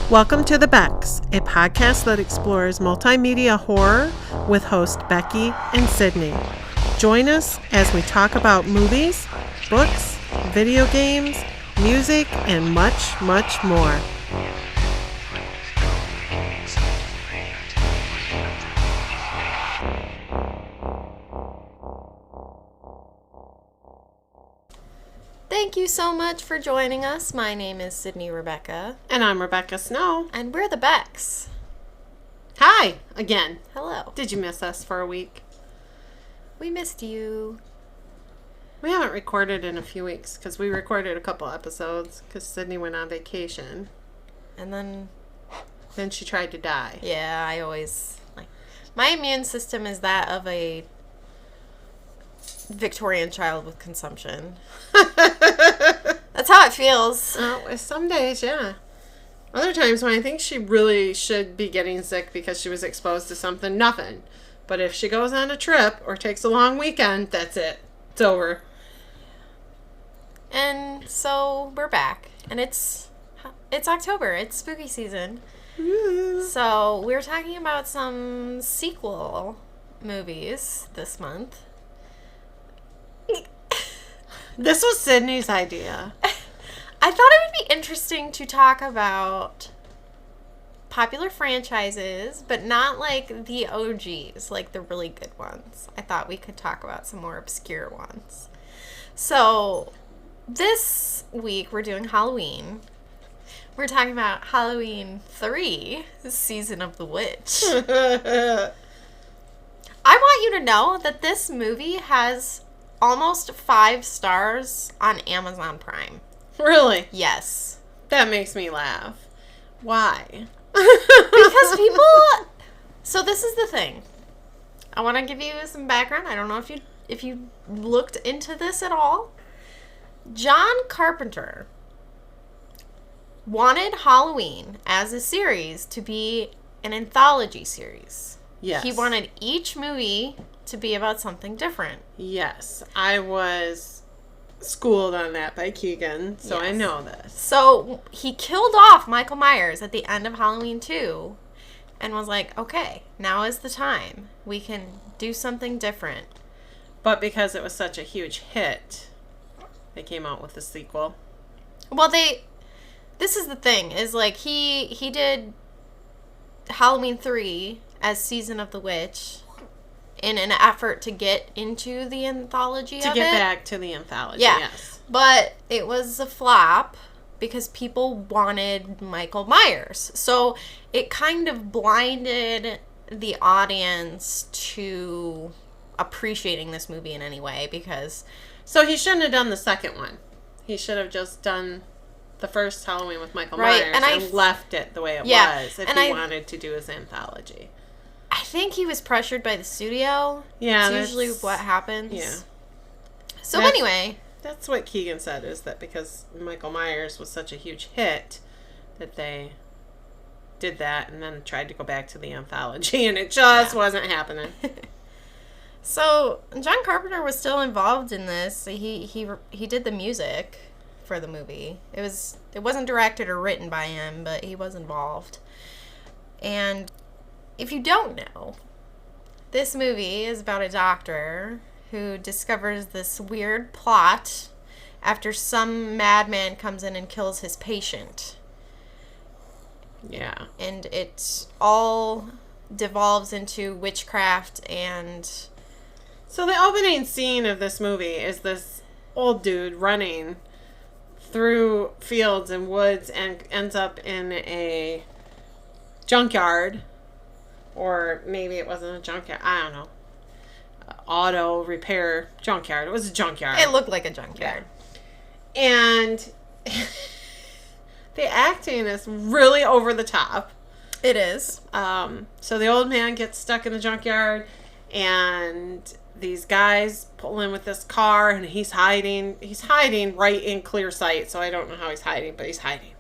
Welcome to the Becks, a podcast that explores multimedia horror with hosts Becky and Sydney. Join us as we talk about movies, books, video games, music, and much, much more. Thank you so much for joining us. My name is Sydney Rebecca. And I'm Rebecca Snow. And we're the Becks. Hi, again. Hello. Did you miss us for a week? We missed you. We haven't recorded in a few weeks because we recorded a couple episodes because Sydney went on vacation. And then she tried to die. Yeah, my immune system is that of a Victorian child with consumption. That's how it feels. Some days, yeah. Other times when I think she really should be getting sick because she was exposed to something, nothing. But if she goes on a trip or takes a long weekend, that's it. It's over. And so we're back. And it's October. It's spooky season. Ooh. So we're talking about some sequel movies this month. This was Sydney's idea. I thought it would be interesting to talk about popular franchises, but not like the OGs, like the really good ones. I thought we could talk about some more obscure ones. So this week we're doing Halloween. We're talking about Halloween 3, Season of the Witch. I want you to know that this movie has almost 5 stars on Amazon Prime. Really? Yes. That makes me laugh. Why? Because people... So this is the thing. I want to give you some background. I don't know if you looked into this at all. John Carpenter wanted Halloween as a series to be an anthology series. Yes. He wanted each movie to be about something different. Yes. I was schooled on that by Keegan, so yes. I know this. So he killed off Michael Myers at the end of Halloween 2 and was like, okay, now is the time. We can do something different. But because it was such a huge hit, they came out with the sequel. Well, this is the thing, is like he did Halloween 3 as Season of the Witch in an effort to get into the anthology to get back to the anthology, yeah. Yes. But it was a flop because people wanted Michael Myers. So it kind of blinded the audience to appreciating this movie in any way because... So he shouldn't have done the second one. He should have just done the first Halloween with Michael Myers and left it the way it was if he wanted to do his anthology. I think he was pressured by the studio. Yeah, that's usually what happens. Yeah. So anyway, that's what Keegan said, is that because Michael Myers was such a huge hit that they did that and then tried to go back to the anthology, and it just wasn't happening. So John Carpenter was still involved in this. He did the music for the movie. It wasn't directed or written by him, but he was involved. And if you don't know, this movie is about a doctor who discovers this weird plot after some madman comes in and kills his patient. Yeah. And it all devolves into witchcraft and... So the opening scene of this movie is this old dude running through fields and woods and ends up in a junkyard. Or maybe it wasn't a junkyard. I don't know. Auto repair junkyard. It was a junkyard. It looked like a junkyard. Yeah. And the acting is really over the top. It is. So the old man gets stuck in the junkyard, and these guys pull in with this car, and he's hiding. He's hiding right in clear sight, so I don't know how he's hiding, but he's hiding.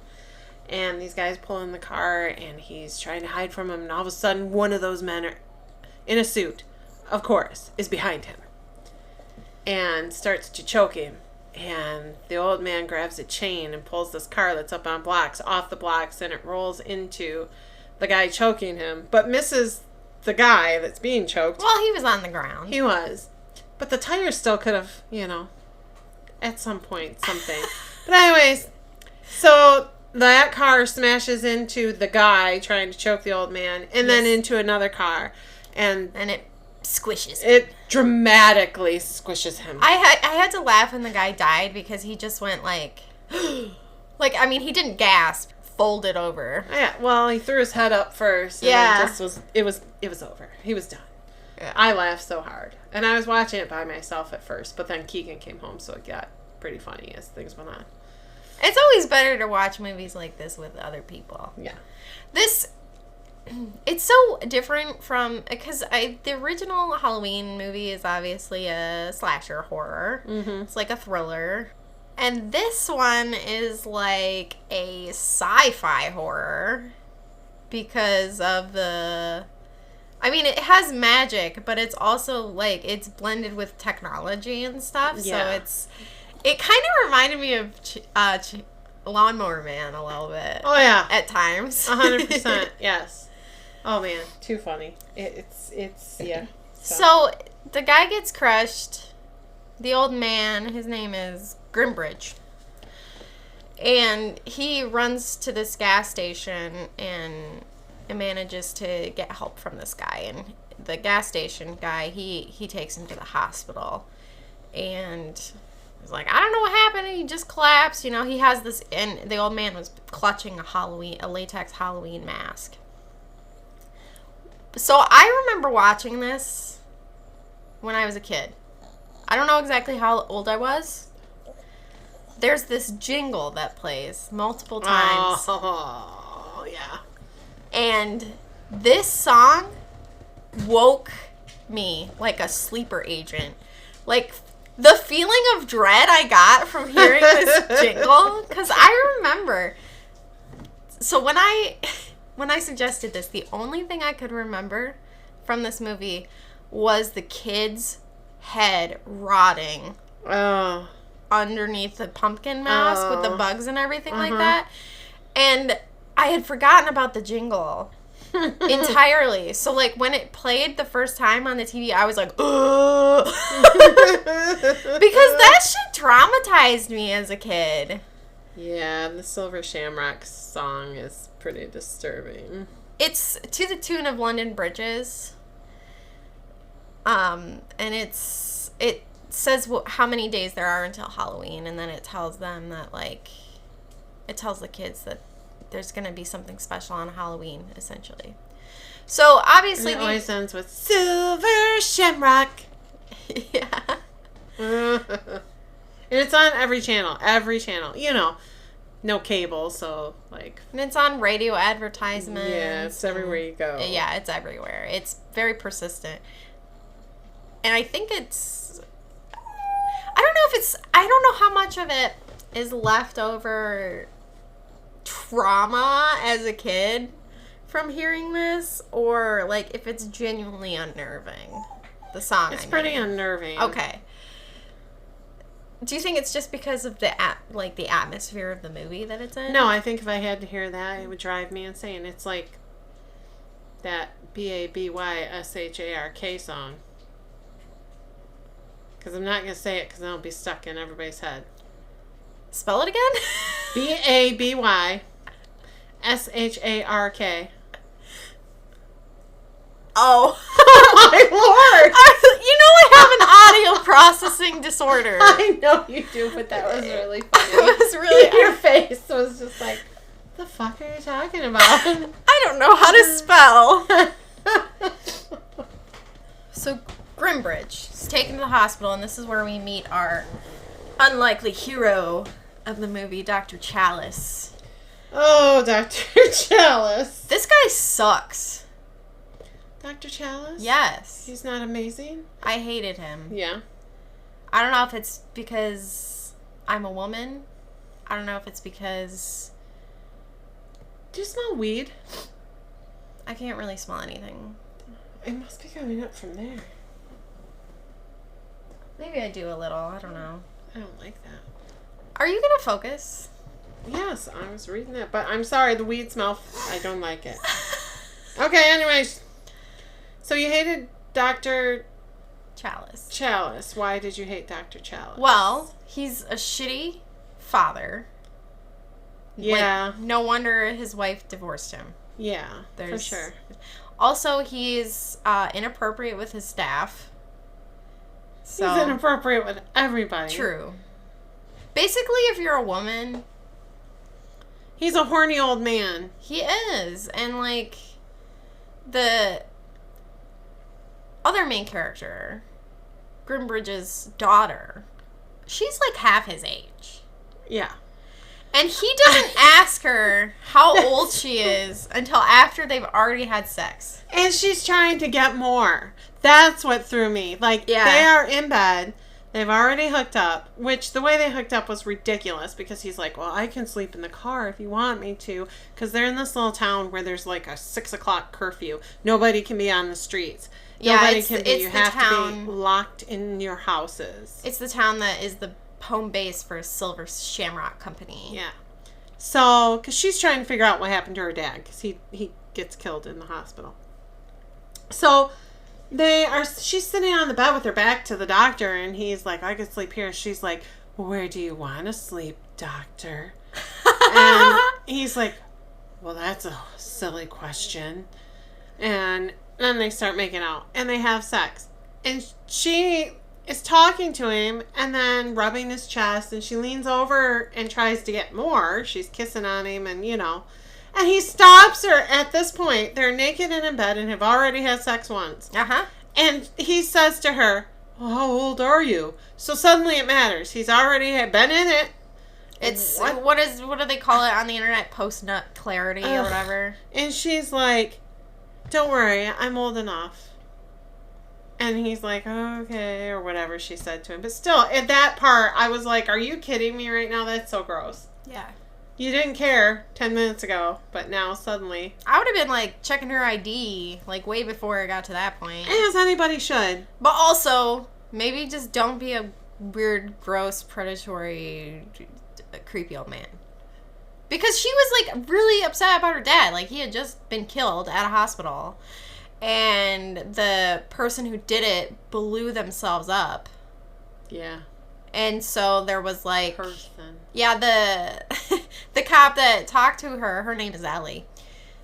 And these guys pull in the car, and he's trying to hide from him. And all of a sudden, one of those men in a suit, of course, is behind him. And starts to choke him. And the old man grabs a chain and pulls this car that's up on blocks off the blocks, and it rolls into the guy choking him, but misses the guy that's being choked. Well, he was on the ground. He was. But the tire still could have, at some point, something. But anyways, so that car smashes into the guy trying to choke the old man, and then into another car. And it squishes him. It dramatically squishes him. I had to laugh when the guy died because he just went like, he didn't gasp, folded over. Yeah, well, he threw his head up first. And it was over. He was done. Yeah. I laughed so hard. And I was watching it by myself at first, but then Keegan came home, so it got pretty funny as things went on. It's always better to watch movies like this with other people. Yeah. It's so different from, because the original Halloween movie is obviously a slasher horror. Mm-hmm. It's like a thriller. And this one is like a sci-fi horror because of it has magic, but it's also like, it's blended with technology and stuff. Yeah. So it kind of reminded me of Lawnmower Man a little bit. Oh, yeah. At times. 100%, yes. Oh, man. Too funny. It's yeah. So, the guy gets crushed. The old man, his name is Grimbridge. And he runs to this gas station and manages to get help from this guy. And the gas station guy, he takes him to the hospital. And he's like, I don't know what happened. He just collapsed. He has this, and the old man was clutching a latex Halloween mask. So I remember watching this when I was a kid. I don't know exactly how old I was. There's this jingle that plays multiple times. Oh, yeah. And this song woke me like a sleeper agent. Like, the feeling of dread I got from hearing this jingle, because I remember. So when I suggested this, the only thing I could remember from this movie was the kid's head rotting underneath the pumpkin mask with the bugs and everything like that. And I had forgotten about the jingle entirely. So, like, when it played the first time on the TV, I was like, ugh. Because that shit traumatized me as a kid. Yeah, the Silver Shamrock song is pretty disturbing. It's to the tune of London Bridges. And it says how many days there are until Halloween, and then it tells them that, like, it tells the kids that there's going to be something special on Halloween, essentially. So, obviously... And it always ends with Silver Shamrock. Yeah. And it's on every channel. No cable, so, like... And it's on radio advertisements. Yeah, it's everywhere you go. Yeah, it's everywhere. It's very persistent. And I think it's... I don't know how much of it is leftover trauma as a kid from hearing this, or, like, if it's genuinely unnerving. The song, It's pretty unnerving. Okay. Do you think it's just because of the atmosphere of the movie that it's in? No, I think if I had to hear that, it would drive me insane. It's like that BABYSHARK song. Because I'm not going to say it because it'll be stuck in everybody's head. Spell it again? BABYSHARK. Oh. My Lord! You know I have an audio processing disorder. I know you do, but that was really funny. It was really... Your face was just like, the fuck are you talking about? I don't know how to spell. So, Grimbridge is taken to the hospital, and this is where we meet our unlikely hero of the movie, Dr. Chalice. Oh, Dr. Chalice. This guy sucks. Dr. Chalice? Yes. He's not amazing? I hated him. Yeah. I don't know if it's because I'm a woman. I don't know if it's because... Do you smell weed? I can't really smell anything. It must be coming up from there. Maybe I do a little. I don't know. I don't like that. Are you gonna focus? Yes, I was reading that, but I'm sorry, the weed smell, I don't like it. Okay, anyways. So you hated Dr. Chalice. Why did you hate Dr. Chalice? Well, he's a shitty father. Yeah. Like, no wonder his wife divorced him. Yeah, for sure. Also, he's inappropriate with his staff. So, he's inappropriate with everybody. True. Basically, if you're a woman... He's a horny old man. He is. And, like, the other main character, Grimbridge's daughter, she's, like, half his age. Yeah. And he doesn't ask her how old she is until after they've already had sex. And she's trying to get more. That's what threw me. Like, they are in bed. They've already hooked up, which the way they hooked up was ridiculous because he's like, well, I can sleep in the car if you want me to, because they're in this little town where there's like a 6 o'clock curfew. Nobody can be on the streets. Nobody can be. You have to be locked in your houses. It's the town that is the home base for Silver Shamrock Company. Yeah. So, because she's trying to figure out what happened to her dad, because he gets killed in the hospital. So... she's sitting on the bed with her back to the doctor, and he's like, I could sleep here. She's like, well, where do you want to sleep, doctor? And he's like, well, that's a silly question. And then they start making out, and they have sex. And she is talking to him, and then rubbing his chest, and she leans over and tries to get more. She's kissing on him, and, you know. And he stops her at this point. They're naked and in bed and have already had sex once. Uh-huh. And he says to her, well, how old are you? So suddenly it matters. He's already been in it. It's, what do they call it on the internet? Post-nut clarity or whatever. And she's like, don't worry, I'm old enough. And he's like, okay, or whatever she said to him. But still, at that part, I was like, are you kidding me right now? That's so gross. Yeah. You didn't care 10 minutes ago, but now suddenly... I would have been, like, checking her ID, like, way before it got to that point. As anybody should. But also, maybe just don't be a weird, gross, predatory, creepy old man. Because she was, like, really upset about her dad. Like, he had just been killed at a hospital. And the person who did it blew themselves up. Yeah. And so there was, like... Person. Yeah, the cop that talked to her, her name is Ellie.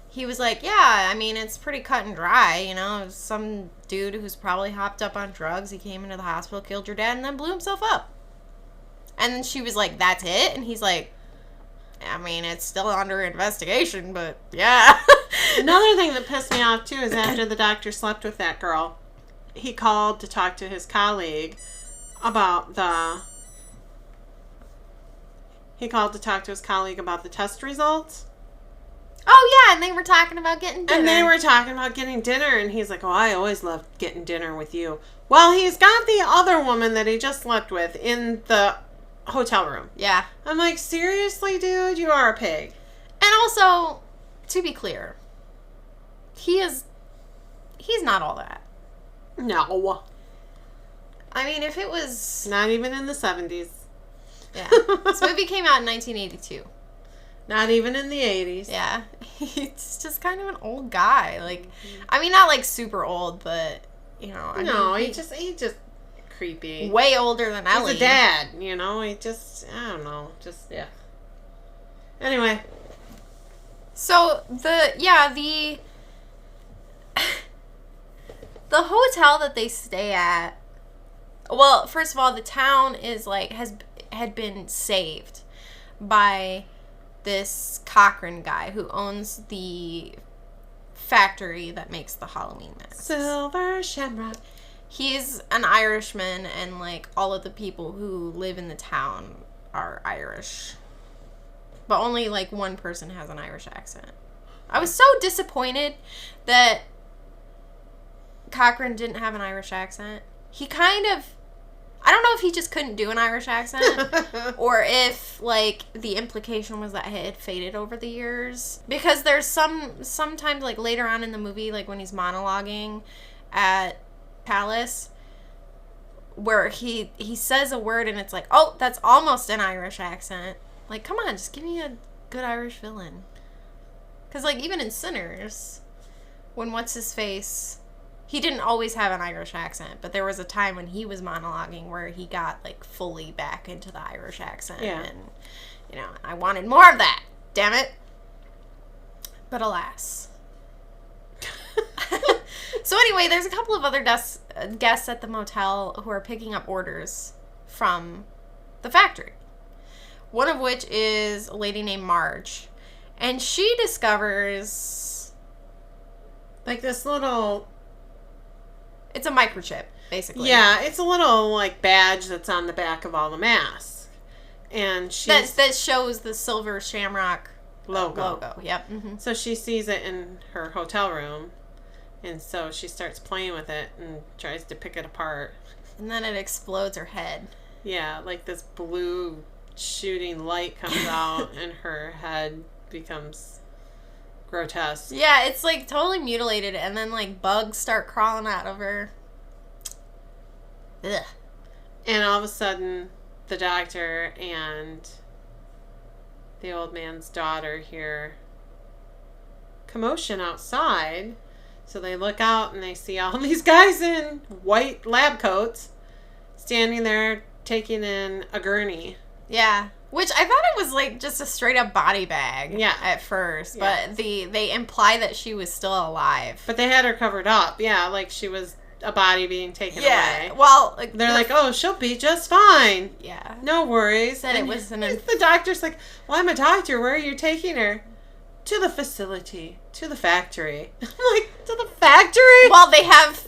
He was like, yeah, I mean, it's pretty cut and dry, you know. Some dude who's probably hopped up on drugs, he came into the hospital, killed your dad, and then blew himself up. And then she was like, that's it? And he's like, I mean, it's still under investigation, but yeah. Another thing that pissed me off, too, is after the doctor slept with that girl, he called to talk to his colleague about the... He called to talk to his colleague about the test results. Oh, yeah, and they were talking about getting dinner. And they were talking about getting dinner, and he's like, oh, I always loved getting dinner with you. Well, he's got the other woman that he just slept with in the hotel room. Yeah. I'm like, seriously, dude? You are a pig. And also, to be clear, he's not all that. No. I mean, if it was... Not even in the 70s. Yeah. This movie came out in 1982. Not even in the 80s. Yeah. He's just kind of an old guy. Like, I mean, not like super old, but, you know. I mean, he just creepy. Way older than Ellie. He's a dad, you know. He just, I don't know. Just, yeah. Anyway. So, the hotel that they stay at, well, first of all, the town is like, had been saved by this Cochran guy who owns the factory that makes the Halloween masks. Silver Shamrock. He's an Irishman, and like all of the people who live in the town are Irish. But only like one person has an Irish accent. I was so disappointed that Cochran didn't have an Irish accent. He kind of... I don't know if he just couldn't do an Irish accent or if, like, the implication was that it had faded over the years. Because there's sometimes, like, later on in the movie, like, when he's monologuing at Palace, where he says a word and it's like, oh, that's almost an Irish accent. Like, come on, just give me a good Irish villain. Because, like, even in Sinners, when what's-his-face, he didn't always have an Irish accent, but there was a time when he was monologuing where he got, like, fully back into the Irish accent. Yeah. And, you know, I wanted more of that. Damn it. But alas. So anyway, there's a couple of other guests at the motel who are picking up orders from the factory. One of which is a lady named Marge. And she discovers... like this little... it's a microchip, basically. Yeah, it's a little, like, badge that's on the back of all the masks. And that shows the silver shamrock logo. Yep. Mm-hmm. So she sees it in her hotel room. And so she starts playing with it and tries to pick it apart. And then it explodes her head. Yeah, like this blue shooting light comes out and her head becomes grotesque. Yeah, it's like totally mutilated and then like bugs start crawling out of her. Ugh. And all of a sudden the doctor and the old man's daughter hear commotion outside. So they look out and they see all these guys in white lab coats standing there taking in a gurney. Yeah. Which I thought it was like just a straight up body bag at first. Yeah. But they imply that she was still alive. But they had her covered up. Yeah, like she was a body being taken away. Well, like, they're like, oh, she'll be just fine. Yeah. No worries. Said and it was the doctor's like, well, I'm a doctor. Where are you taking her? To the facility. To the factory. I'm like, to the factory? Well, they have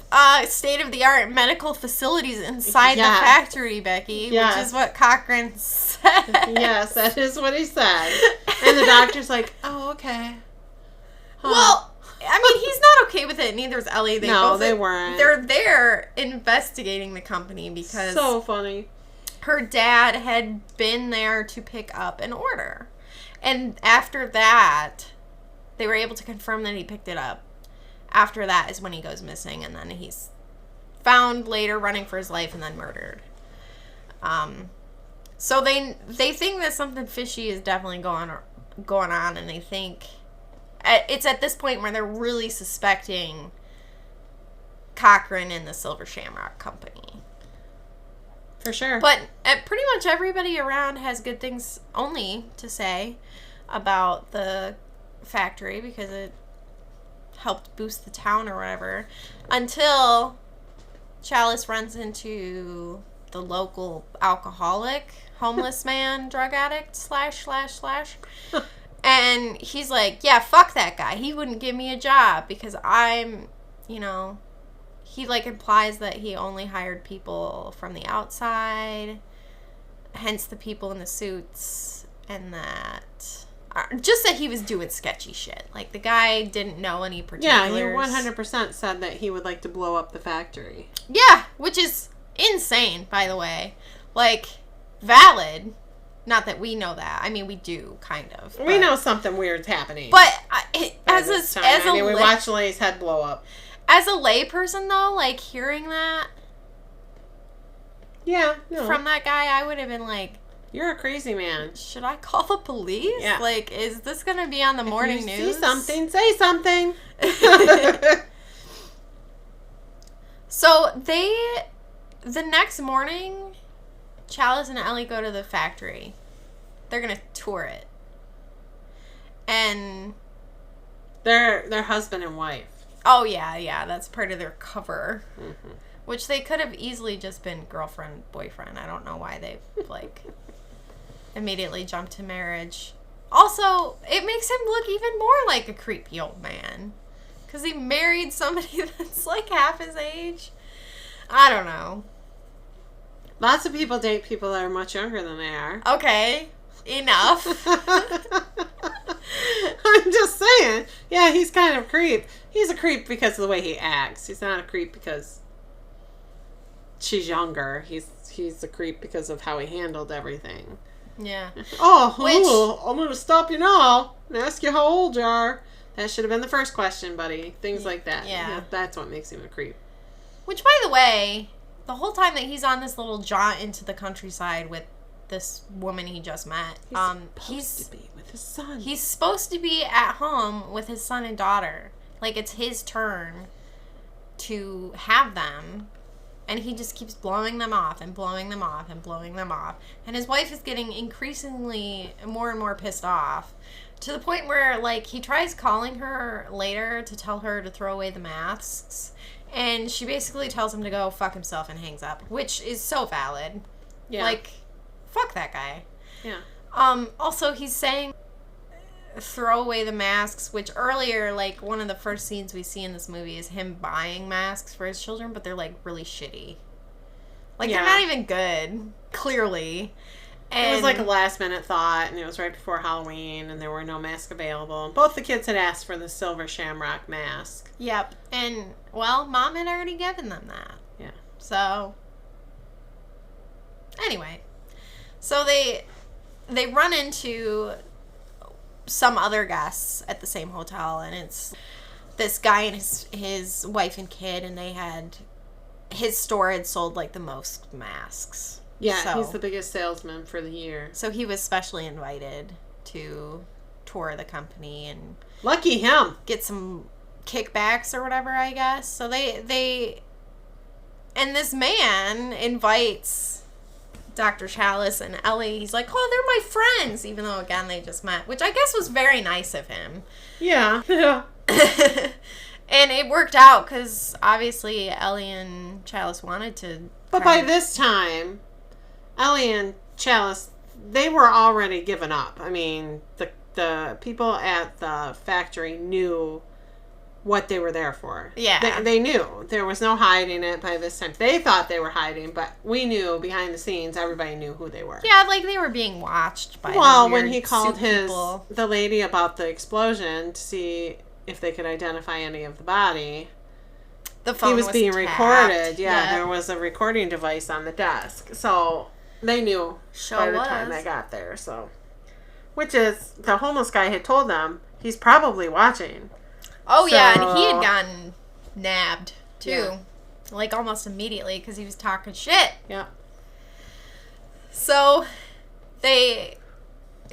state-of-the-art medical facilities inside the factory, Becky, which is what Cochran said. Yes, that is what he said. And the doctor's like, oh, okay. Huh. Well, I mean, he's not okay with it. Neither is Ellie. They weren't. They're there investigating the company because... so funny. Her dad had been there to pick up an order. And after that, they were able to confirm that he picked it up. After that is when he goes missing, and then he's found later running for his life and then murdered. So they think that something fishy is definitely going on, and they think it's at this point where they're really suspecting Cochran and the Silver Shamrock Company. For sure. But pretty much everybody around has good things only to say about the factory because it helped boost the town or whatever. Until Chalice runs into the local alcoholic, homeless man, drug addict, / and he's like, yeah, fuck that guy. He wouldn't give me a job because I'm, he like implies that he only hired people from the outside, hence the people in the suits, and that just that he was doing sketchy shit. Like the guy didn't know any particulars. Yeah, he 100% said that he would like to blow up the factory. Yeah, which is insane, by the way. Like, valid. Not that we know that. I mean, we do, kind of. We know something weird's happening. But we watched Lay's head blow up. As a layperson, though, like, hearing that from that guy, I would have been like, you're a crazy man. Should I call the police? Yeah. Like, is this going to be on the morning news? See something, say something. So, the next morning, Chalice and Ellie go to the factory. They're going to tour it. And they're husband and wife. Oh, yeah, that's part of their cover. Mm-hmm. Which they could have easily just been girlfriend, boyfriend. I don't know why they, immediately jumped to marriage. Also, it makes him look even more like a creepy old man. Because he married somebody that's, like, half his age. I don't know. Lots of people date people that are much younger than they are. Okay, enough. I'm just saying. Yeah, he's kind of a creep. He's a creep because of the way he acts. He's not a creep because she's younger. He's a creep because of how he handled everything. Yeah. I'm going to stop you now and ask you how old you are. That should have been the first question, buddy. Things like that. Yeah. That's what makes him a creep. Which, by the way, the whole time that he's on this little jaunt into the countryside with this woman he just met, he's supposed to be with his son. He's supposed to be at home with his son and daughter. Like, it's his turn to have them, and he just keeps blowing them off and blowing them off and blowing them off. And his wife is getting increasingly more and more pissed off, to the point where, like, he tries calling her later to tell her to throw away the masks, and she basically tells him to go fuck himself and hangs up, which is so valid. Yeah. Like, fuck that guy. Yeah. Also, he's saying throw away the masks, which earlier, like, one of the first scenes we see in this movie is him buying masks for his children, but they're, like, really shitty. Like, they're not even good, clearly. And it was like a last minute thought, and it was right before Halloween, and there were no masks available. Both the kids had asked for the silver shamrock mask. Yep. And, well, Mom had already given them that. Yeah. So, anyway. So they run into some other guests at the same hotel, and it's this guy and his wife and kid, and his store had sold, like, the most masks. Yeah, so, he's the biggest salesman for the year. So he was specially invited to tour the company and lucky him, get some kickbacks or whatever, I guess. So they and this man invites Dr. Chalice and Ellie. He's like, oh, they're my friends, even though, again, they just met, which I guess was very nice of him. Yeah. Yeah. And it worked out because obviously Ellie and Chalice wanted to. But by this time, Ellie and Chalice, they were already given up. I mean, the people at the factory knew what they were there for. Yeah. They knew. There was no hiding it by this time. They thought they were hiding, but we knew behind the scenes, everybody knew who they were. Yeah, like they were being watched by when he called the lady about the explosion to see if they could identify any of the body, the phone he was being tapped. recorded. Yeah, there was a recording device on the desk. So they knew by the time they got there. So, which is, the homeless guy had told them he's probably watching. Oh, so, yeah, and he had gotten nabbed, too. Yeah. Like, almost immediately, because he was talking shit. Yeah. So, they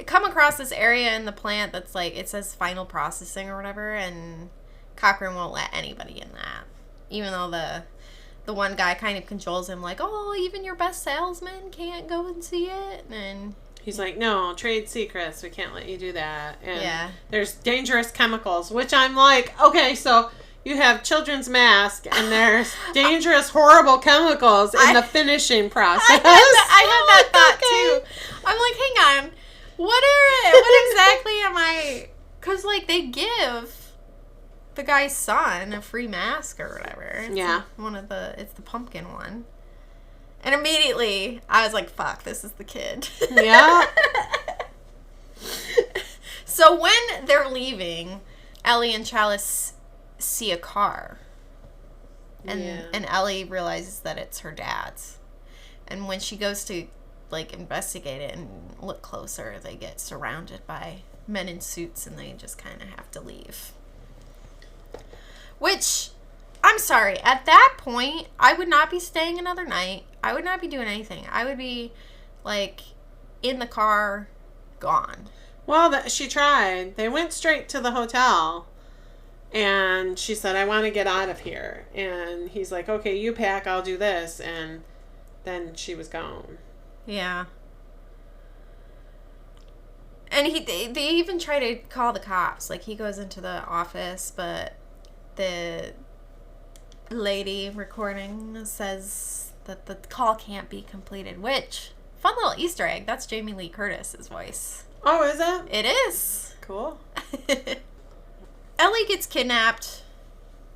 come across this area in the plant that's, like, it says final processing or whatever, and Cochran won't let anybody in that. Even though the one guy kind of cajoles him, like, oh, even your best salesman can't go and see it, and he's like, no, trade secrets. We can't let you do that. And yeah. There's dangerous chemicals, which I'm like, okay, so you have children's mask, and there's dangerous, horrible chemicals in the finishing process. I had that thought, too. I'm like, hang on. What exactly am I... Because, like, they give the guy's son a free mask or whatever. It's it's the pumpkin one. And immediately, I was like, fuck, this is the kid. Yeah. So when they're leaving, Ellie and Chalice see a car. And Ellie realizes that it's her dad's. And when she goes to, like, investigate it and look closer, they get surrounded by men in suits, and they just kind of have to leave. Which, I'm sorry, at that point, I would not be staying another night. I would not be doing anything. I would be, like, in the car, gone. Well, she tried. They went straight to the hotel, and she said, I want to get out of here. And he's like, okay, you pack, I'll do this. And then she was gone. Yeah. And they even try to call the cops. Like, he goes into the office, but the lady recording says that the call can't be completed, which, fun little Easter egg, that's Jamie Lee Curtis's voice. Oh, is it? It is. Cool. Ellie gets kidnapped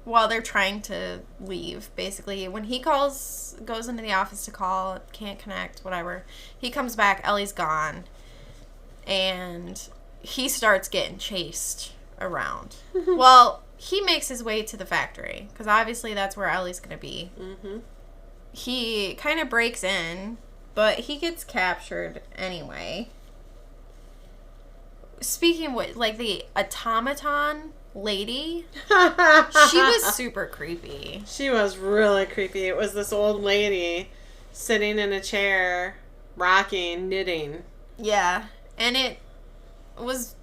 while they're trying to leave, basically. When he goes into the office to call, can't connect, whatever. He comes back, Ellie's gone, and he starts getting chased around. Well, he makes his way to the factory, because obviously that's where Ellie's going to be. Mm-hmm. He kind of breaks in, but he gets captured anyway. Speaking of what, like, the automaton lady. She was super creepy. She was really creepy. It was this old lady sitting in a chair, rocking, knitting. Yeah. And it was...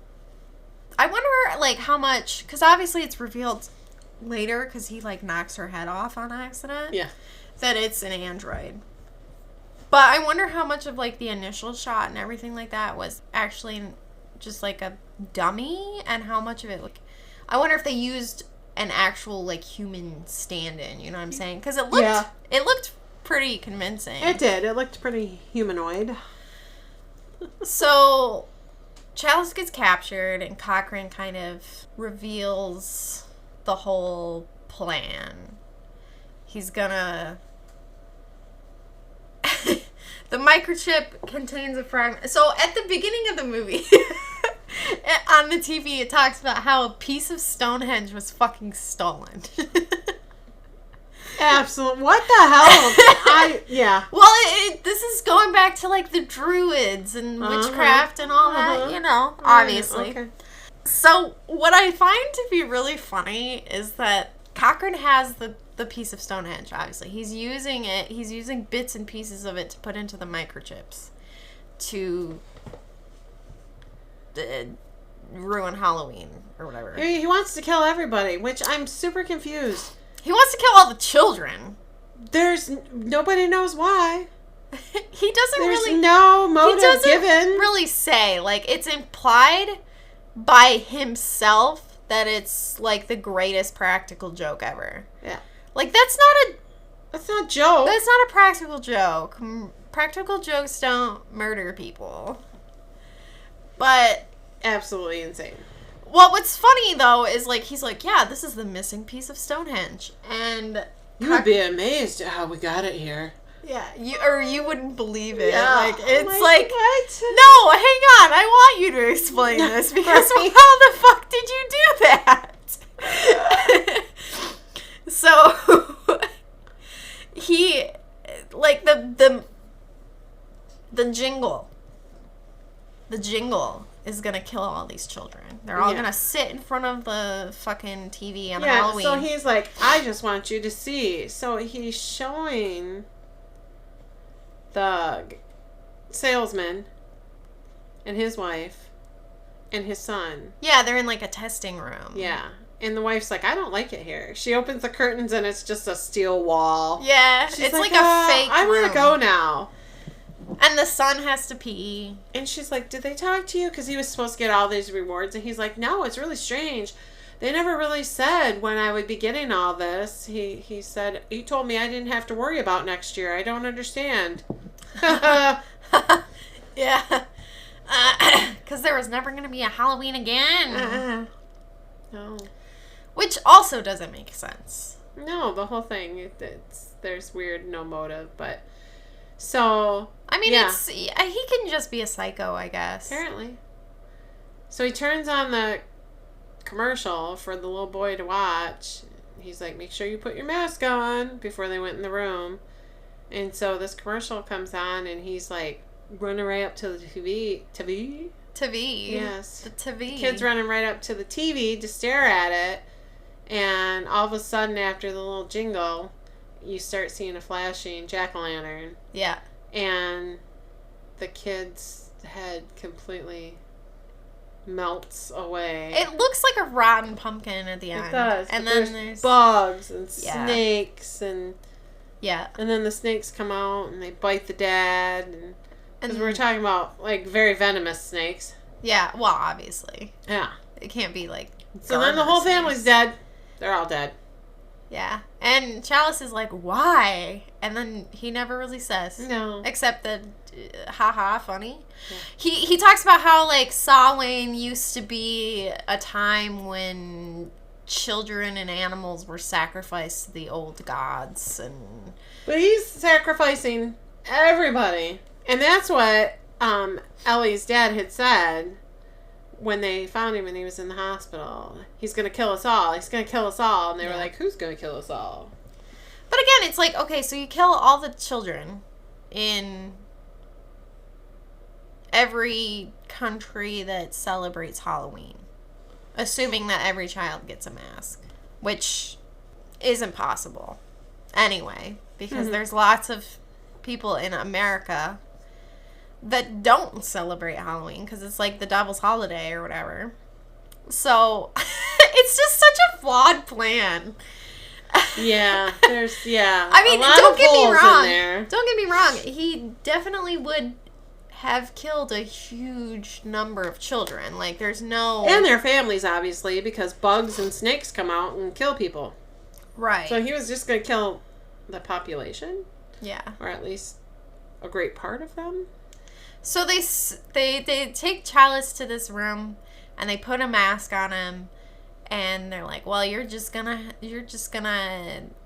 I wonder, like, how much... Because obviously it's revealed later, because he, like, knocks her head off on accident. Yeah. That it's an android. But I wonder how much of, like, the initial shot and everything like that was actually just, like, a dummy, and how much of it, like... I wonder if they used an actual, like, human stand-in, you know what I'm saying? Because it looked pretty convincing. It did. It looked pretty humanoid. So, Chalice gets captured, and Cochrane kind of reveals the whole plan. He's gonna... The microchip contains a fragment. So, at the beginning of the movie... on the TV, it talks about how a piece of Stonehenge was fucking stolen. Absolutely. What the hell? Yeah. Well, this is going back to, like, the Druids and witchcraft and all that, you know, obviously. Okay. So, what I find to be really funny is that Cochrane has the piece of Stonehenge, obviously. He's using bits and pieces of it to put into the microchips to... ruin Halloween or whatever. He wants to kill everybody, which I'm super confused. He wants to kill all the children. Nobody knows why. He doesn't There's really... no motive he doesn't given. really say. Like, it's implied by himself that it's, like, the greatest practical joke ever. Yeah. Like, that's not a joke. That's not a practical joke. Practical jokes don't murder people. But... Absolutely insane. Well, what's funny, though, is, like, he's like, yeah, this is the missing piece of Stonehenge. And... You would be amazed at how we got it here. Yeah, you wouuld believe it. Yeah. Like, it's like... What? No, hang on. I want you to explain this, because Right. how the fuck did you do that? So, he... Like, the jingle. The jingle is gonna kill all these children. They're all gonna sit in front of the fucking TV on Halloween. So he's like, I just want you to see. So he's showing the salesman and his wife and his son. Yeah, they're in, like, a testing room. Yeah. And the wife's like, I don't like it here. She opens the curtains and it's just a steel wall. Yeah, She's it's like a fake I want room. to go now. And the son has to pee. And she's like, did they talk to you? Because he was supposed to get all these rewards. And he's like, no, it's really strange. They never really said when I would be getting all this. He said, he told me I didn't have to worry about next year. I don't understand. Yeah. Because there was never going to be a Halloween again. No. Which also doesn't make sense. No, the whole thing, there's weird, no motive, but... So... I mean, he can just be a psycho, I guess. Apparently. So he turns on the commercial for the little boy to watch. He's like, make sure you put your mask on before they went in the room. And so this commercial comes on and he's like running right up to the TV. TV. Yes. The TV. The kid's running right up to the TV to stare at it. And all of a sudden after the little jingle, you start seeing a flashing jack-o'-lantern. Yeah. And the kid's head completely melts away. It looks like a rotten pumpkin at the end. It does. And then there's bugs and snakes and yeah. And then the snakes come out and they bite the dad and because we're talking about like very venomous snakes. Yeah, well, obviously. Yeah. It can't be like so then the whole family's dead. They're all dead. Yeah. And Chalice is like, why? And then he never really says. No. Except that, haha, funny. Yeah. He talks about how, like, Samhain used to be a time when children and animals were sacrificed to the old gods. But he's sacrificing everybody. And that's what Ellie's dad had said when they found him and he was in the hospital. He's going to kill us all. He's going to kill us all. And they were like, who's going to kill us all? But again, it's like, okay, so you kill all the children in every country that celebrates Halloween. Assuming that every child gets a mask, which isn't possible anyway, because there's lots of people in America that don't celebrate Halloween because it's like the devil's holiday or whatever. So it's just such a flawed plan. Yeah, I mean, don't get me wrong. Don't get me wrong. He definitely would have killed a huge number of children. Like, there's no... And their families, obviously, because bugs and snakes come out and kill people. Right. So he was just going to kill the population? Yeah. Or at least a great part of them? So they take Chalice to this room, and they put a mask on him, and they're like, well, you're just gonna,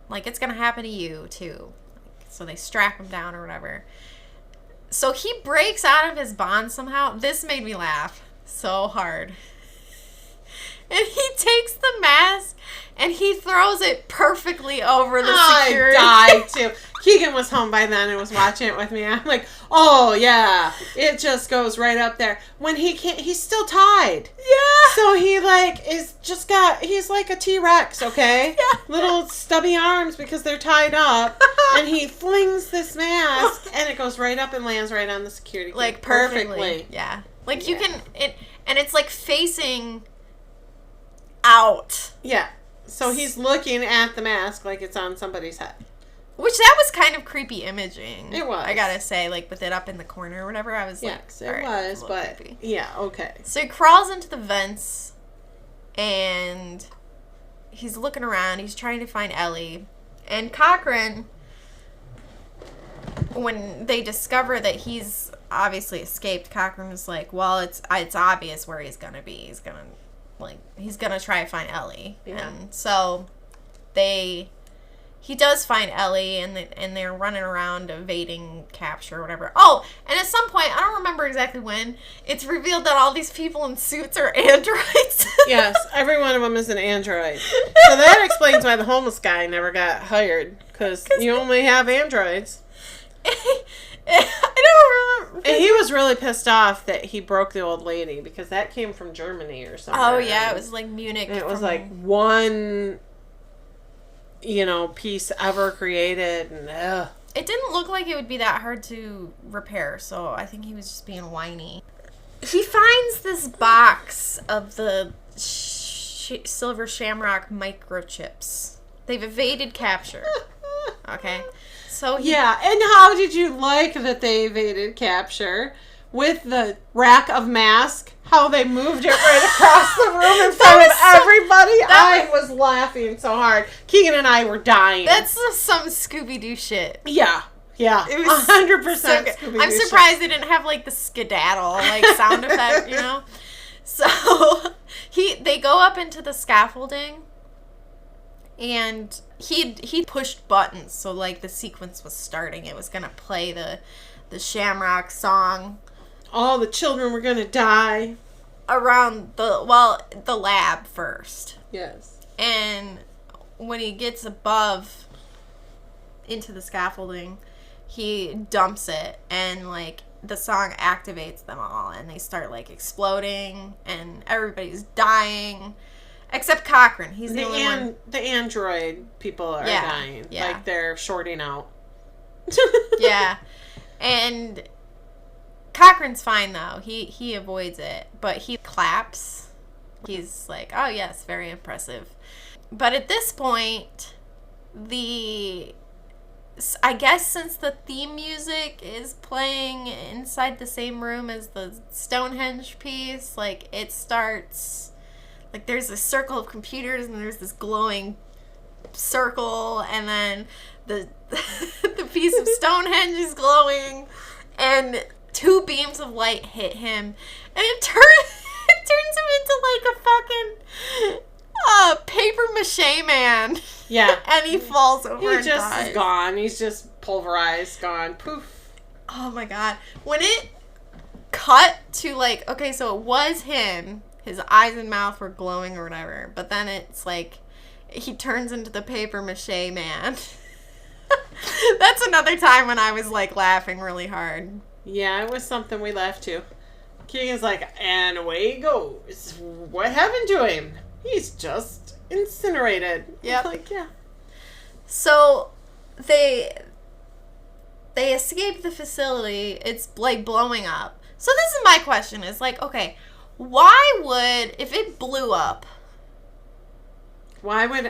like, it's gonna happen to you, too. So they strap him down or whatever. So he breaks out of his bond somehow. This made me laugh so hard. And he takes the mask and he throws it perfectly over the security. I died too. Keegan was home by then and was watching it with me. I'm like, oh yeah, it just goes right up there. When he can't, he's still tied. Yeah. So he like he's like a T-Rex, okay? Yeah. Little stubby arms because they're tied up. And he flings this mask and it goes right up and lands right on the security cam. Like perfectly. Yeah. Like you can, and it's like facing out. Yeah. So he's looking at the mask like it's on somebody's head. Which that was kind of creepy imaging. It was. I gotta say, like with it up in the corner or whatever, I was yes, like, it was, but creepy. Yeah, okay. So he crawls into the vents and he's looking around. He's trying to find Ellie. And Cochran, when they discover that he's obviously escaped, Cochran is like, well, it's obvious where he's gonna be. He's gonna try to find Ellie. Yeah. And so he does find Ellie, and they're running around evading capture or whatever. Oh, and at some point, I don't remember exactly when, it's revealed that all these people in suits are androids. Yes, every one of them is an android. So that explains why the homeless guy never got hired, because you only have androids. I don't remember. And he was really pissed off that he broke the old lady, because that came from Germany or something. Oh, yeah, it was like Munich. And it was like one... piece ever created, and it didn't look like it would be that hard to repair, so I think he was just being whiny. He finds this box of the silver shamrock microchips. They've evaded capture. Okay, so yeah, and how did you like that they evaded capture with the rack of masks? How they moved it right across the room in front of everybody. I was laughing so hard. Keegan and I were dying. That's some Scooby-Doo shit. Yeah. Yeah. It was 100% so Scooby-Doo I'm surprised they didn't have like the skedaddle like sound effect, So they go up into the scaffolding, and he pushed buttons, so like the sequence was starting. It was gonna play the Shamrock song. All the children were going to die. Around the lab first. Yes. And when he gets above into the scaffolding, he dumps it, and like the song activates them all, and they start like exploding, and everybody's dying. Except Cochran. He's the only one. The android people are dying. Yeah. Like they're shorting out. Yeah. And Cochran's fine, though. He avoids it, but he claps. He's like, oh, yes, very impressive. But at this point, I guess since the theme music is playing inside the same room as the Stonehenge piece, like, it starts, like, there's a circle of computers, and there's this glowing circle, and then the piece of Stonehenge is glowing, and two beams of light hit him, and it turns him into like a fucking paper mache man. Yeah. And he falls over and He just dies. is gone. He's just pulverized, gone. Poof. Oh my god. When it cut to like, okay, so it was him. His eyes and mouth were glowing or whatever. But then it's like, he turns into the paper mache man. That's another time when I was like laughing really hard. Yeah, it was something we laughed to. Keegan's like, and away he goes. What happened to him? He's just incinerated. Yep. Like, yeah. So they escape the facility. It's like blowing up. So this is my question. Is like, okay, why would, if it blew up, why would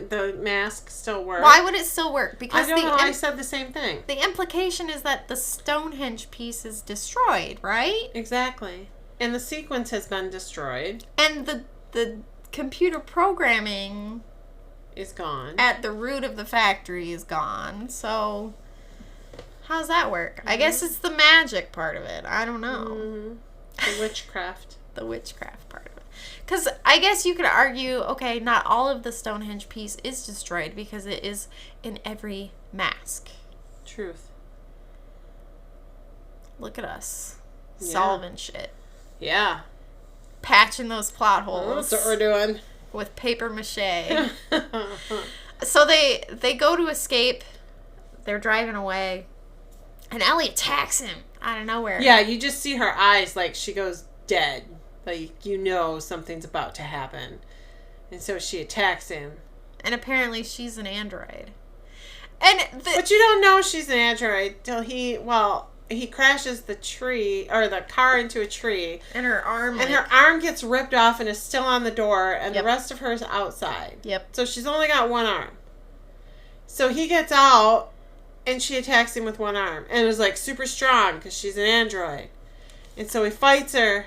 the mask still work? why would it still work? Because I don't know. I said the same thing. The implication is that the Stonehenge piece is destroyed, right? Exactly. And the sequence has been destroyed. And the computer programming is gone. At the root of the factory is gone. So how's that work? Mm-hmm. I guess it's the magic part of it. I don't know. Mm-hmm. The witchcraft. The witchcraft part of it. Because I guess you could argue, okay, not all of the Stonehenge piece is destroyed because it is in every mask. Truth. Look at us. Yeah. Solving shit. Yeah. Patching those plot holes. That's what we're doing. With paper mache. So they go to escape. They're driving away. And Ellie attacks him out of nowhere. Yeah, you just see her eyes like she goes dead. Like, you know something's about to happen. And so she attacks him. And apparently she's an android. But you don't know she's an android till he crashes the tree, or the car into a tree. And her arm gets ripped off and is still on the door, and the rest of her is outside. Yep. So she's only got one arm. So he gets out, and she attacks him with one arm. And is like super strong, because she's an android. And so he fights her.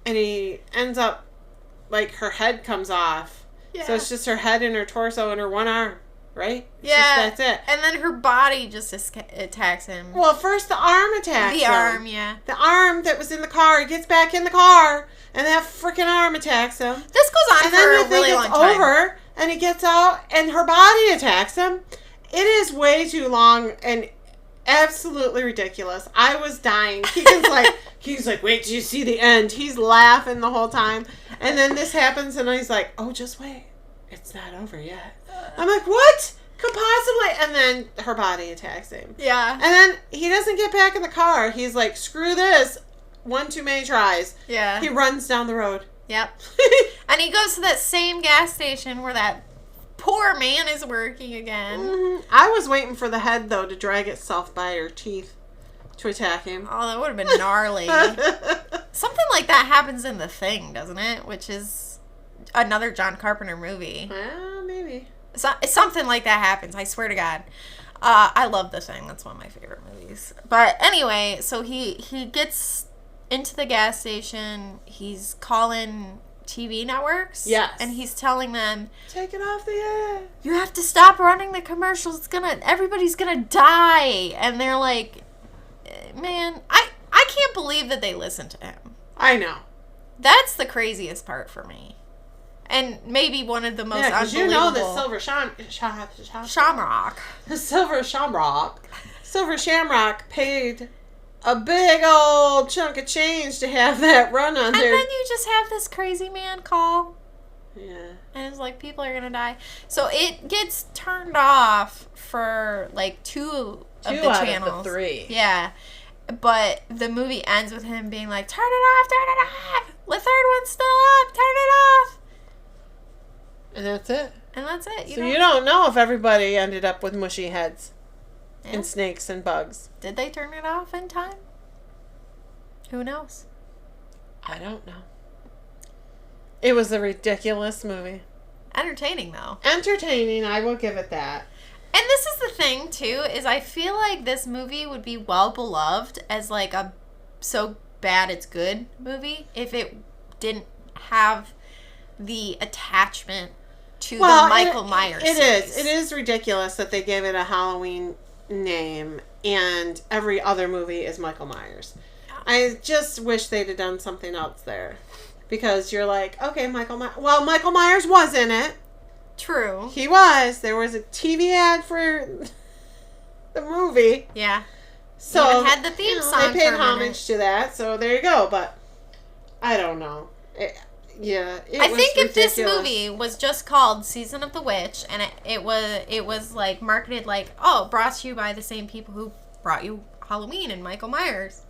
And he ends up, like, her head comes off. Yeah. So it's just her head and her torso and her one arm, right? That's it. And then her body just attacks him. Well, first the arm attacks him. The arm, yeah. The arm that was in the car. He gets back in the car, and that freaking arm attacks him. This goes on for a really long time. And then you think it's over, and he gets out, and her body attacks him. It is way too long, and absolutely ridiculous. I was dying. He's like, wait till you see the end. He's laughing the whole time. And then this happens, and he's like, oh, just wait. It's not over yet. I'm like, what could possibly? And then her body attacks him. Yeah. And then he doesn't get back in the car. He's like, screw this. One too many tries. Yeah. He runs down the road. Yep. And he goes to that same gas station where that poor man is working again. Mm-hmm. I was waiting for the head, though, to drag itself by her teeth to attack him. Oh, that would have been gnarly. Something like that happens in The Thing, doesn't it? Which is another John Carpenter movie. Well, maybe. Something like that happens, I swear to God. I love The Thing. That's one of my favorite movies. But anyway, so he gets into the gas station. He's calling TV networks. Yes. And he's telling them, take it off the air. You have to stop running the commercials. Everybody's gonna die. And they're like, man, I can't believe that they listen to him. I know. That's the craziest part for me. And maybe one of the most unbelievable. You know the Silver Shamrock. The Silver Shamrock paid a big old chunk of change to have that run on there. And then you just have this crazy man call. Yeah. And it's like, people are going to die. So it gets turned off for like two of the channels. Of the 3. Yeah. But the movie ends with him being like, turn it off, turn it off. The third one's still up, turn it off. And that's it. And that's it. You don't know if everybody ended up with mushy heads. Yeah. And snakes and bugs. Did they turn it off in time? Who knows? I don't know. It was a ridiculous movie. Entertaining, though. Entertaining, I will give it that. And this is the thing, too, is I feel like this movie would be well beloved as, like, a so bad it's good movie if it didn't have the attachment to the Michael Myers series. It is ridiculous that they gave it a Halloween name and every other movie is Michael Myers. Yeah. I just wish they'd have done something else there. Because you're like, okay, Michael Myers was in it. True. He was. There was a TV ad for the movie. Yeah. So even had the theme song. They paid homage to that, so there you go. But I don't know. I think if this movie was just called Season of the Witch and it was like marketed like, oh, brought to you by the same people who brought you Halloween and Michael Myers,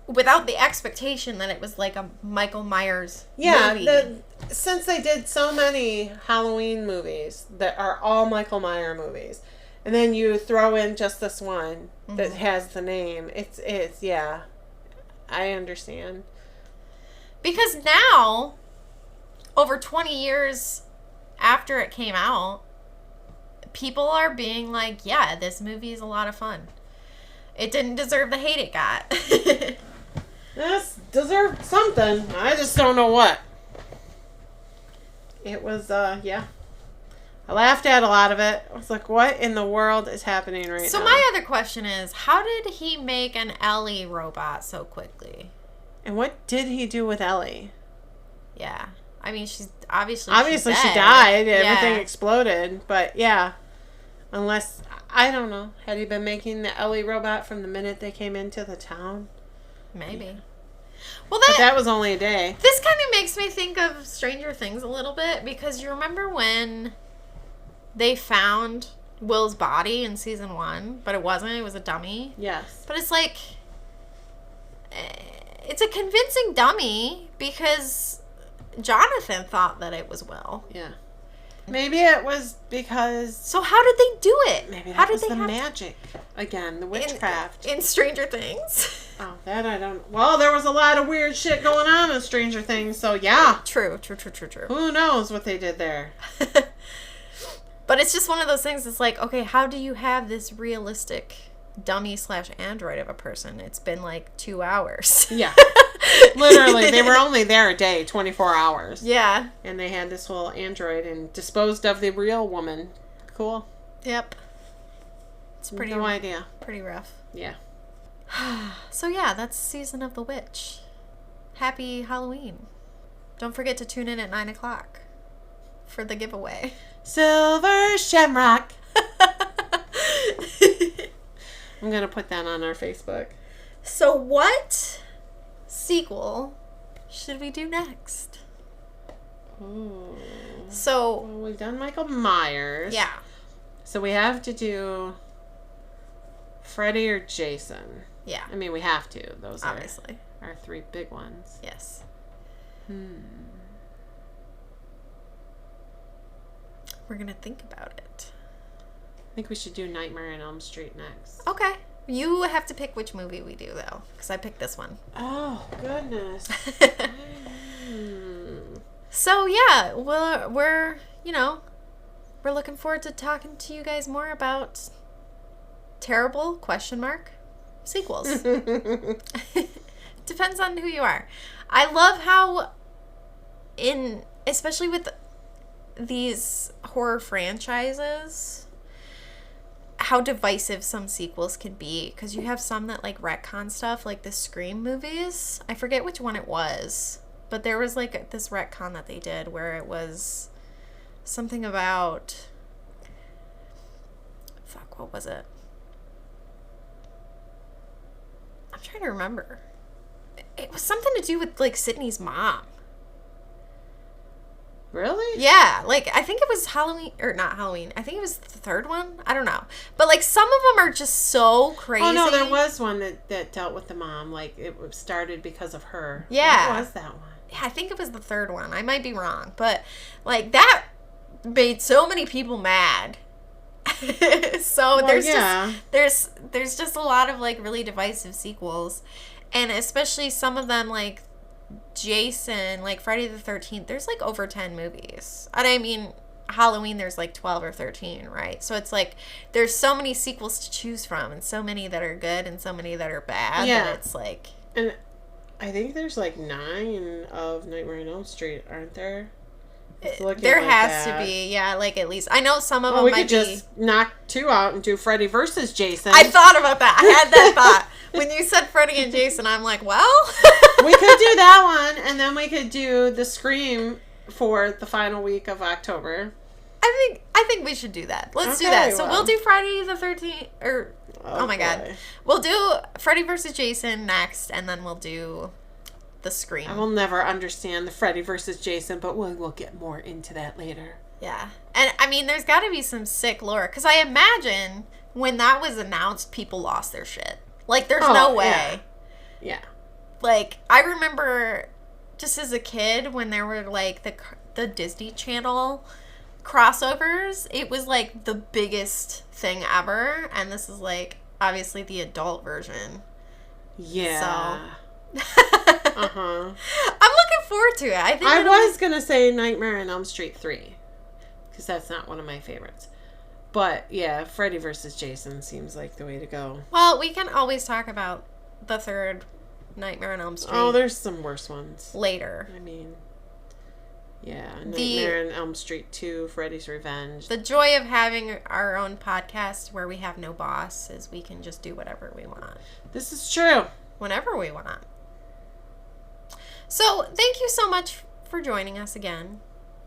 without the expectation that it was like a Michael Myers movie. Since they did so many Halloween movies that are all Michael Myers movies, and then you throw in just this one that has the name, it's yeah, I understand. Because now, over 20 years after it came out, people are being like, yeah, this movie is a lot of fun. It didn't deserve the hate it got. This deserved something. I just don't know what. It was, yeah. I laughed at a lot of it. I was like, what in the world is happening right now? So my other question is, how did he make an Ellie robot so quickly? And what did he do with Ellie? Yeah. I mean, she's obviously she died. Everything exploded. But, yeah. Unless, I don't know. Had he been making the Ellie robot from the minute they came into the town? Maybe. Yeah. Well, but that was only a day. This kind of makes me think of Stranger Things a little bit, because you remember when they found Will's body in season 1, but it wasn't. It was a dummy. Yes. But it's like, it's a convincing dummy because Jonathan thought that it was Will. Yeah. Maybe it was because... So how did they do it? Maybe how that was did they the magic. Again, the witchcraft. In Stranger Things. Oh, that I don't... Well, there was a lot of weird shit going on in Stranger Things, so yeah. True. Who knows what they did there? But it's just one of those things. It's like, okay, how do you have this realistic dummy/android of a person? It's been like 2 hours. Yeah. Literally, they were only there a day, 24 hours. Yeah. And they had this whole android and disposed of the real woman. Cool. Yep. It's pretty... No idea. Pretty rough. Yeah. So yeah, that's Season of the Witch. Happy Halloween. Don't forget to tune in at 9 o'clock for the giveaway. Silver Shamrock. I'm going to put that on our Facebook. So what sequel should we do next? Ooh. So... Well, we've done Michael Myers. Yeah. So we have to do Freddy or Jason. Yeah. I mean, we have to. Those obviously are our 3 big ones. Yes. We're going to think about it. I think we should do Nightmare on Elm Street next. Okay. You have to pick which movie we do, though, because I picked this one. Oh, goodness. So, yeah, we're looking forward to talking to you guys more about terrible, ? Sequels. Depends on who you are. I love how especially with these horror franchises, how divisive some sequels can be, because you have some that like retcon stuff, like the Scream movies. I forget which one it was, but there was like this retcon that they did where it was something about, what was it? I'm trying to remember. It was something to do with like Sydney's mom. Really? Yeah, like I think it was Halloween, or not Halloween. I think it was the third one. I don't know. But like some of them are just so crazy. Oh no, there was one that dealt with the mom. Like it started because of her. Yeah. What was that one? Yeah, I think it was the third one. I might be wrong, but like that made so many people mad. So well, there's just a lot of like really divisive sequels, and especially some of them like Jason, like Friday the 13th, there's like over 10 movies. And I mean, Halloween, there's like 12 or 13, right? So it's like there's so many sequels to choose from, and so many that are good and so many that are bad. Yeah. That it's like... And I think there's like 9 of Nightmare on Elm Street, aren't there? There has to be, yeah, like at least. I know some of them we might could just knock 2 out and do Freddy versus Jason. I thought about that. I had that thought. When you said Freddy and Jason, I'm like, well... We could do that one, and then we could do the Scream for the final week of October. I think we should do that. Let's do that. So we'll do Friday the 13th, or... Oh my God. We'll do Freddy versus Jason next, and then we'll do... the Scream. I will never understand the Freddy versus Jason, but we'll get more into that later. Yeah. And, I mean, there's got to be some sick lore. Because I imagine when that was announced, people lost their shit. Like, there's no way. Yeah. like, I remember just as a kid when there were, like, the Disney Channel crossovers, it was, like, the biggest thing ever. And this is, like, obviously the adult version. Yeah. So. Uh-huh. I'm looking forward to it. I was going to say Nightmare on Elm Street 3. Because that's not one of my favorites. But, yeah, Freddy versus Jason seems like the way to go. Well, we can always talk about the third Nightmare on Elm Street. Oh, there's some worse ones. Later. I mean, yeah. Nightmare on Elm Street 2, Freddy's Revenge. The joy of having our own podcast where we have no boss is we can just do whatever we want. This is true. Whenever we want. So, thank you so much for joining us again.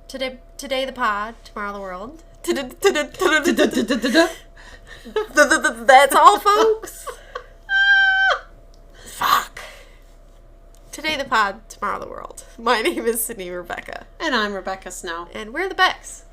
Today the pod, tomorrow the world. That's all, folks. Fuck. Today the pod, tomorrow the world. My name is Sydney Rebecca. And I'm Rebecca Snow. And we're the Becks.